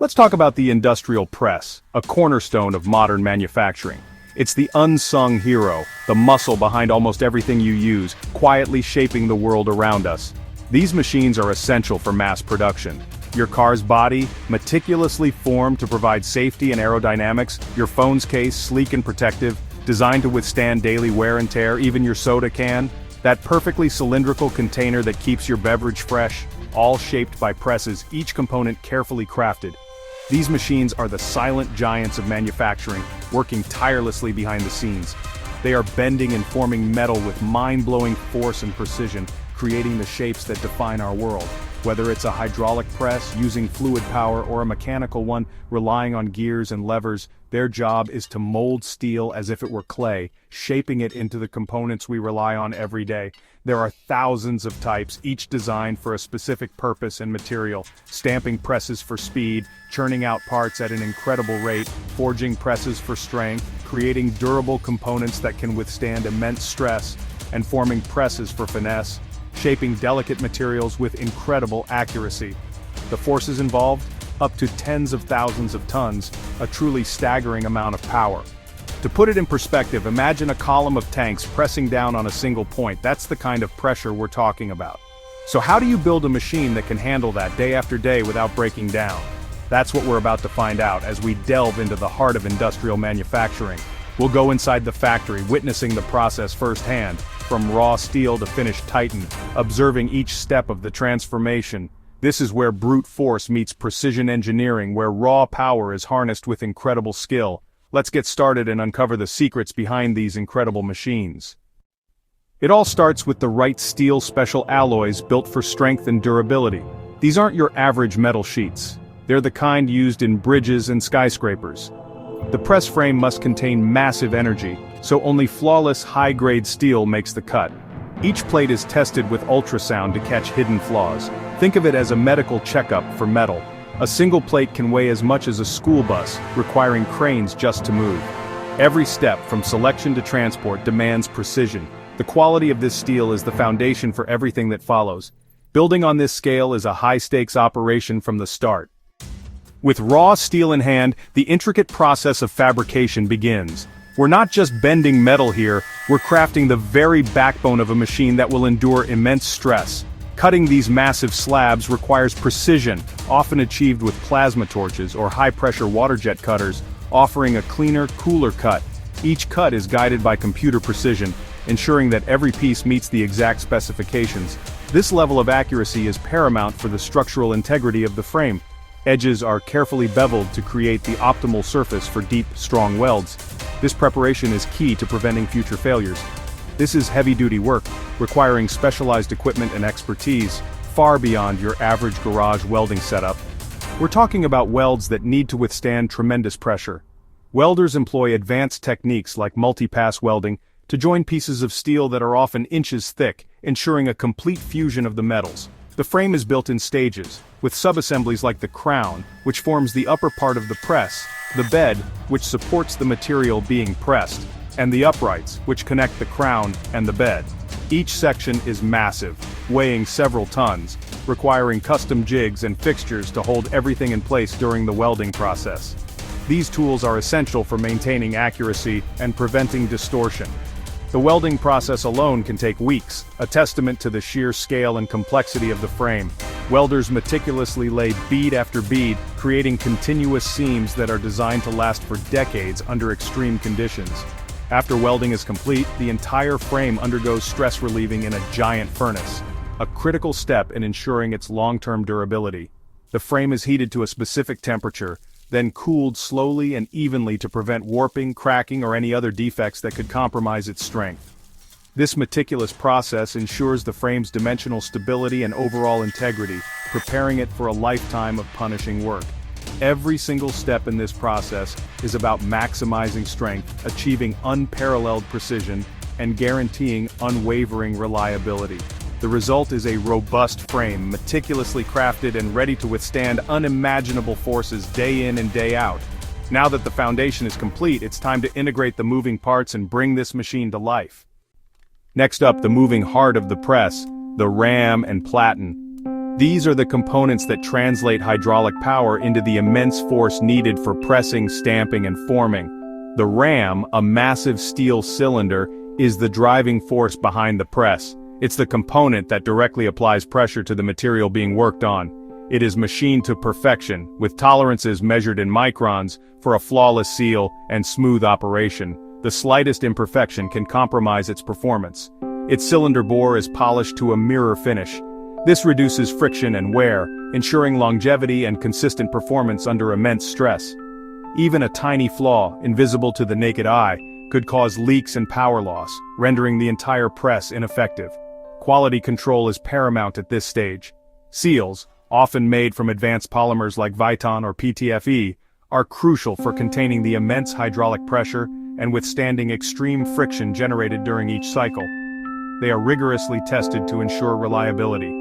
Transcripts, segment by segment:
Let's talk about the industrial press, a cornerstone of modern manufacturing. It's the unsung hero, the muscle behind almost everything you use, quietly shaping the world around us. These machines are essential for mass production. Your car's body, meticulously formed to provide safety and aerodynamics, your phone's case, sleek and protective, designed to withstand daily wear and tear, even your soda can, that perfectly cylindrical container that keeps your beverage fresh, all shaped by presses, each component carefully crafted. These machines are the silent giants of manufacturing, working tirelessly behind the scenes. They are bending and forming metal with mind-blowing force and precision, creating the shapes that define our world. Whether it's a hydraulic press using fluid power or a mechanical one relying on gears and levers, their job is to mold steel as if it were clay, shaping it into the components we rely on every day. There are thousands of types, each designed for a specific purpose and material. Stamping presses for speed, churning out parts at an incredible rate, forging presses for strength, creating durable components that can withstand immense stress, and forming presses for finesse, shaping delicate materials with incredible accuracy. The forces involved? Up to tens of thousands of tons, a truly staggering amount of power. To put it in perspective, imagine a column of tanks pressing down on a single point. That's the kind of pressure we're talking about. So how do you build a machine that can handle that day after day without breaking down? That's what we're about to find out as we delve into the heart of industrial manufacturing. We'll go inside the factory, witnessing the process firsthand, from raw steel to finished titan, observing each step of the transformation. This is where brute force meets precision engineering, where raw power is harnessed with incredible skill. Let's get started and uncover the secrets behind these incredible machines. It all starts with the right steel special alloys built for strength and durability. These aren't your average metal sheets. They're the kind used in bridges and skyscrapers. The press frame must contain massive energy, so only flawless high-grade steel makes the cut. Each plate is tested with ultrasound to catch hidden flaws. Think of it as a medical checkup for metal. A single plate can weigh as much as a school bus, requiring cranes just to move. Every step, from selection to transport, demands precision. The quality of this steel is the foundation for everything that follows. Building on this scale is a high-stakes operation from the start. With raw steel in hand, the intricate process of fabrication begins. We're not just bending metal here, we're crafting the very backbone of a machine that will endure immense stress. Cutting these massive slabs requires precision, often achieved with plasma torches or high-pressure water jet cutters, offering a cleaner, cooler cut. Each cut is guided by computer precision, ensuring that every piece meets the exact specifications. This level of accuracy is paramount for the structural integrity of the frame. Edges are carefully beveled to create the optimal surface for deep, strong welds. This preparation is key to preventing future failures. This is heavy-duty work, requiring specialized equipment and expertise, far beyond your average garage welding setup. We're talking about welds that need to withstand tremendous pressure. Welders employ advanced techniques like multi-pass welding to join pieces of steel that are often inches thick, ensuring a complete fusion of the metals. The frame is built in stages, with subassemblies like the crown, which forms the upper part of the press, the bed, which supports the material being pressed, and the uprights, which connect the crown and the bed. Each section is massive, weighing several tons, requiring custom jigs and fixtures to hold everything in place during the welding process. These tools are essential for maintaining accuracy and preventing distortion. The welding process alone can take weeks, a testament to the sheer scale and complexity of the frame. Welders meticulously lay bead after bead, creating continuous seams that are designed to last for decades under extreme conditions. After welding is complete, the entire frame undergoes stress relieving in a giant furnace, a critical step in ensuring its long-term durability. The frame is heated to a specific temperature, then cooled slowly and evenly to prevent warping, cracking, or any other defects that could compromise its strength. This meticulous process ensures the frame's dimensional stability and overall integrity, preparing it for a lifetime of punishing work. Every single step in this process is about maximizing strength, achieving unparalleled precision, and guaranteeing unwavering reliability. The result is a robust frame, meticulously crafted and ready to withstand unimaginable forces day in and day out. Now that the foundation is complete, it's time to integrate the moving parts and bring this machine to life. Next up, the moving heart of the press, the ram and platen. These are the components that translate hydraulic power into the immense force needed for pressing, stamping, and forming. The ram, a massive steel cylinder, is the driving force behind the press. It's the component that directly applies pressure to the material being worked on. It is machined to perfection, with tolerances measured in microns, for a flawless seal and smooth operation. The slightest imperfection can compromise its performance. Its cylinder bore is polished to a mirror finish. This reduces friction and wear, ensuring longevity and consistent performance under immense stress. Even a tiny flaw, invisible to the naked eye, could cause leaks and power loss, rendering the entire press ineffective. Quality control is paramount at this stage. Seals, often made from advanced polymers like Viton or PTFE, are crucial for containing the immense hydraulic pressure and withstanding extreme friction generated during each cycle. They are rigorously tested to ensure reliability.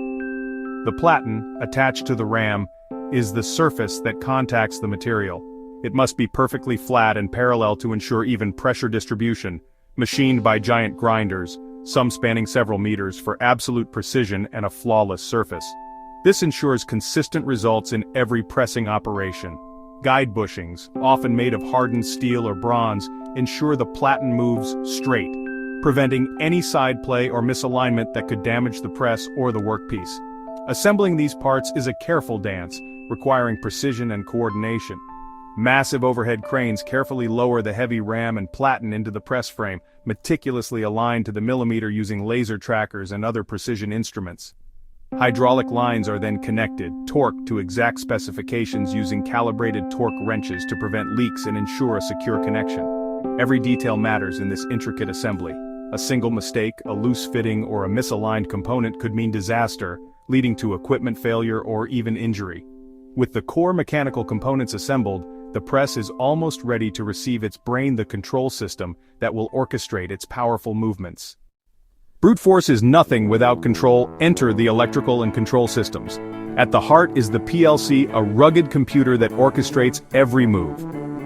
The platen, attached to the ram, is the surface that contacts the material. It must be perfectly flat and parallel to ensure even pressure distribution, machined by giant grinders, some spanning several meters, for absolute precision and a flawless surface. This ensures consistent results in every pressing operation. Guide bushings, often made of hardened steel or bronze, ensure the platen moves straight, preventing any side play or misalignment that could damage the press or the workpiece. Assembling these parts is a careful dance, requiring precision and coordination. Massive overhead cranes carefully lower the heavy ram and platen into the press frame, meticulously aligned to the millimeter using laser trackers and other precision instruments. Hydraulic lines are then connected, torqued to exact specifications using calibrated torque wrenches to prevent leaks and ensure a secure connection. Every detail matters in this intricate assembly. A single mistake, a loose fitting, or a misaligned component could mean disaster, leading to equipment failure or even injury. With the core mechanical components assembled, the press is almost ready to receive its brain, the control system that will orchestrate its powerful movements. Brute force is nothing without control. Enter the electrical and control systems. At the heart is the PLC, a rugged computer that orchestrates every move.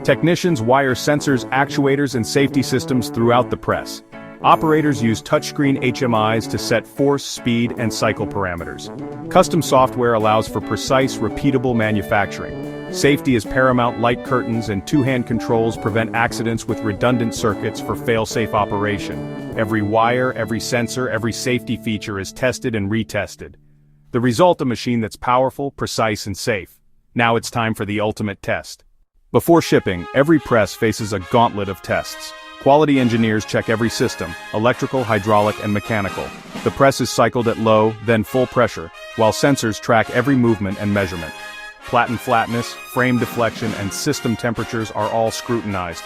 Technicians wire sensors, actuators, and safety systems throughout the press. Operators use touchscreen HMIs to set force, speed, and cycle parameters. Custom software allows for precise, repeatable manufacturing. Safety is paramount. Light curtains and two-hand controls prevent accidents with redundant circuits for fail-safe operation. Every wire, every sensor, every safety feature is tested and retested. The result, a machine that's powerful, precise, and safe. Now it's time for the ultimate test. Before shipping, every press faces a gauntlet of tests. Quality engineers check every system, electrical, hydraulic, and mechanical. The press is cycled at low, then full pressure, while sensors track every movement and measurement. Platen flatness, frame deflection, and system temperatures are all scrutinized.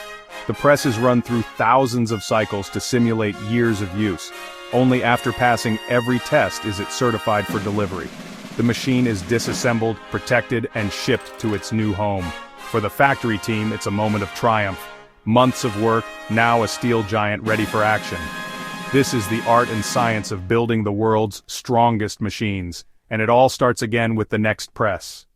The press is run through thousands of cycles to simulate years of use. Only after passing every test is it certified for delivery. The machine is disassembled, protected, and shipped to its new home. For the factory team, it's a moment of triumph. Months of work, now a steel giant ready for action. This is the art and science of building the world's strongest machines, and it all starts again with the next press.